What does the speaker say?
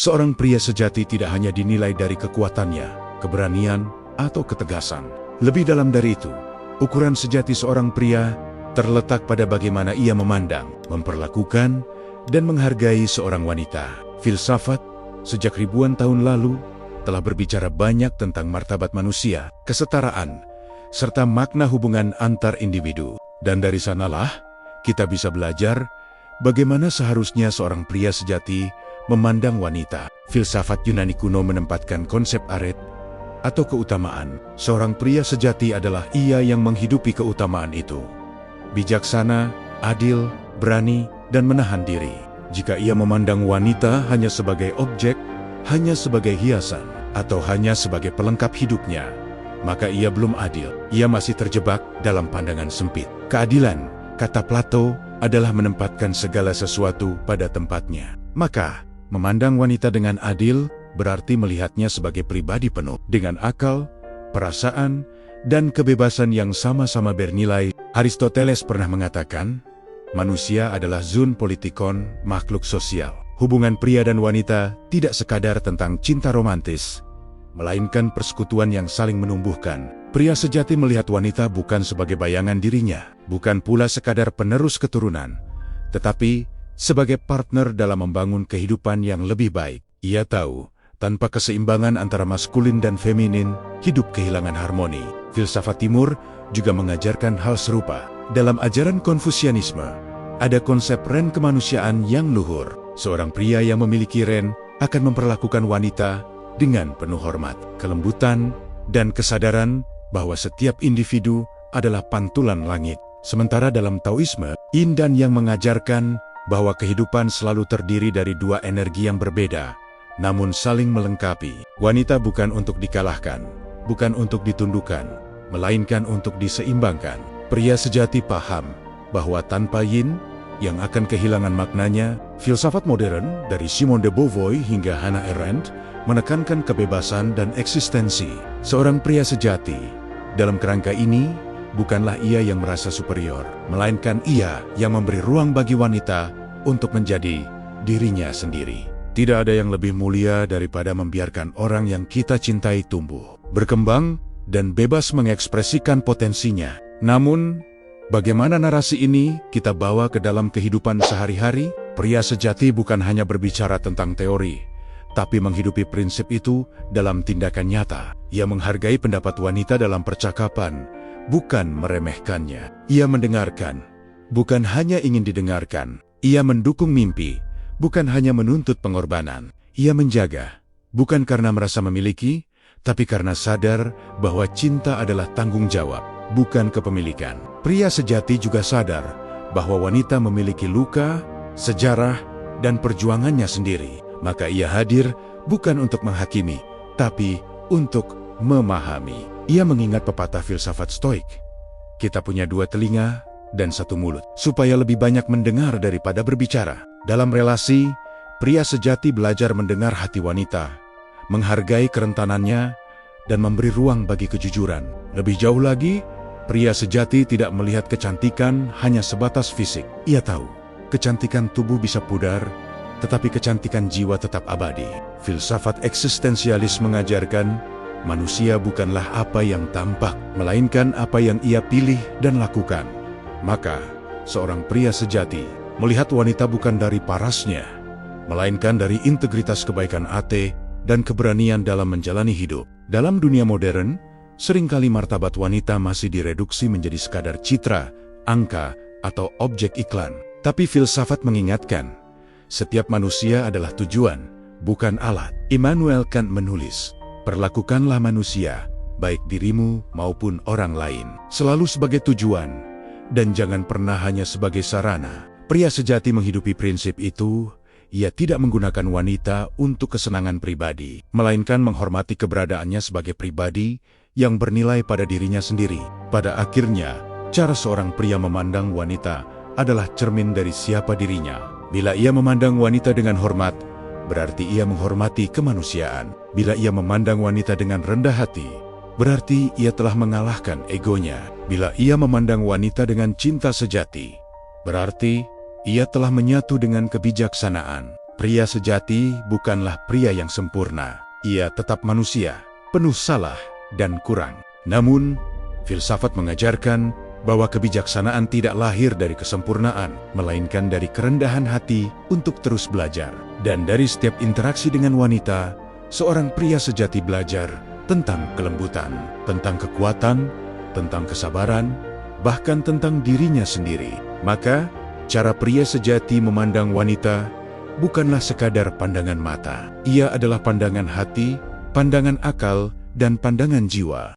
Seorang pria sejati tidak hanya dinilai dari kekuatannya, keberanian, atau ketegasan. Lebih dalam dari itu, ukuran sejati seorang pria terletak pada bagaimana ia memandang, memperlakukan, dan menghargai seorang wanita. Filsafat, sejak ribuan tahun lalu, telah berbicara banyak tentang martabat manusia, kesetaraan, serta makna hubungan antar individu. Dan dari sanalah, kita bisa belajar bagaimana seharusnya seorang pria sejati memandang wanita. Filsafat Yunani kuno menempatkan konsep aret atau keutamaan. Seorang pria sejati adalah ia yang menghidupi keutamaan itu. Bijaksana, adil, berani, dan menahan diri. Jika ia memandang wanita hanya sebagai objek, hanya sebagai hiasan, atau hanya sebagai pelengkap hidupnya, maka ia belum adil. Ia masih terjebak dalam pandangan sempit. Keadilan, kata Plato, adalah menempatkan segala sesuatu pada tempatnya. Maka, memandang wanita dengan adil berarti melihatnya sebagai pribadi penuh dengan akal, perasaan, dan kebebasan yang sama-sama bernilai. Aristoteles pernah mengatakan, manusia adalah zoon politikon, makhluk sosial. Hubungan pria dan wanita tidak sekadar tentang cinta romantis, melainkan persekutuan yang saling menumbuhkan. Pria sejati melihat wanita bukan sebagai bayangan dirinya, bukan pula sekadar penerus keturunan, tetapi sebagai partner dalam membangun kehidupan yang lebih baik. Ia tahu, tanpa keseimbangan antara maskulin dan feminin, hidup kehilangan harmoni. Filsafat Timur juga mengajarkan hal serupa. Dalam ajaran Konfusianisme, ada konsep ren kemanusiaan yang luhur. Seorang pria yang memiliki ren akan memperlakukan wanita dengan penuh hormat, kelembutan, dan kesadaran bahwa setiap individu adalah pantulan langit. Sementara dalam Taoisme, Yin dan Yang mengajarkan bahwa kehidupan selalu terdiri dari dua energi yang berbeda, namun saling melengkapi. Wanita bukan untuk dikalahkan, bukan untuk ditundukkan, melainkan untuk diseimbangkan. Pria sejati paham bahwa tanpa yin, yang akan kehilangan maknanya. Filsafat modern dari Simone de Beauvoir hingga Hannah Arendt menekankan kebebasan dan eksistensi. Seorang pria sejati, dalam kerangka ini, bukanlah ia yang merasa superior, melainkan ia yang memberi ruang bagi wanita untuk menjadi dirinya sendiri. Tidak ada yang lebih mulia daripada membiarkan orang yang kita cintai tumbuh, berkembang, dan bebas mengekspresikan potensinya. Namun, bagaimana narasi ini kita bawa ke dalam kehidupan sehari-hari? Pria sejati bukan hanya berbicara tentang teori, tapi menghidupi prinsip itu dalam tindakan nyata. Ia menghargai pendapat wanita dalam percakapan, bukan meremehkannya. Ia mendengarkan, bukan hanya ingin didengarkan. Ia mendukung mimpi, bukan hanya menuntut pengorbanan. Ia menjaga, bukan karena merasa memiliki, tapi karena sadar bahwa cinta adalah tanggung jawab, bukan kepemilikan. Pria sejati juga sadar bahwa wanita memiliki luka, sejarah, dan perjuangannya sendiri. Maka ia hadir bukan untuk menghakimi, tapi untuk memahami. Ia mengingat pepatah filsafat Stoik, kita punya dua telinga dan satu mulut, supaya lebih banyak mendengar daripada berbicara. Dalam relasi, pria sejati belajar mendengar hati wanita, menghargai kerentanannya, dan memberi ruang bagi kejujuran. Lebih jauh lagi, pria sejati tidak melihat kecantikan hanya sebatas fisik. Ia tahu, kecantikan tubuh bisa pudar, tetapi kecantikan jiwa tetap abadi. Filsafat eksistensialis mengajarkan, manusia bukanlah apa yang tampak, melainkan apa yang ia pilih dan lakukan. Maka, seorang pria sejati melihat wanita bukan dari parasnya, melainkan dari integritas kebaikan hati dan keberanian dalam menjalani hidup. Dalam dunia modern, seringkali martabat wanita masih direduksi menjadi sekadar citra, angka, atau objek iklan. Tapi filsafat mengingatkan, setiap manusia adalah tujuan, bukan alat. Immanuel Kant menulis, perlakukanlah manusia, baik dirimu maupun orang lain, selalu sebagai tujuan, dan jangan pernah hanya sebagai sarana. Pria sejati menghidupi prinsip itu. Ia tidak menggunakan wanita untuk kesenangan pribadi, melainkan menghormati keberadaannya sebagai pribadi yang bernilai pada dirinya sendiri. Pada akhirnya, cara seorang pria memandang wanita adalah cermin dari siapa dirinya. Bila ia memandang wanita dengan hormat, berarti ia menghormati kemanusiaan. Bila ia memandang wanita dengan rendah hati, berarti ia telah mengalahkan egonya. Bila ia memandang wanita dengan cinta sejati, berarti ia telah menyatu dengan kebijaksanaan. Pria sejati bukanlah pria yang sempurna. Ia tetap manusia, penuh salah dan kurang. Namun, filsafat mengajarkan bahwa kebijaksanaan tidak lahir dari kesempurnaan, melainkan dari kerendahan hati untuk terus belajar. Dan dari setiap interaksi dengan wanita, seorang pria sejati belajar tentang kelembutan, tentang kekuatan, tentang kesabaran, bahkan tentang dirinya sendiri. Maka, cara pria sejati memandang wanita bukanlah sekadar pandangan mata. Ia adalah pandangan hati, pandangan akal, dan pandangan jiwa.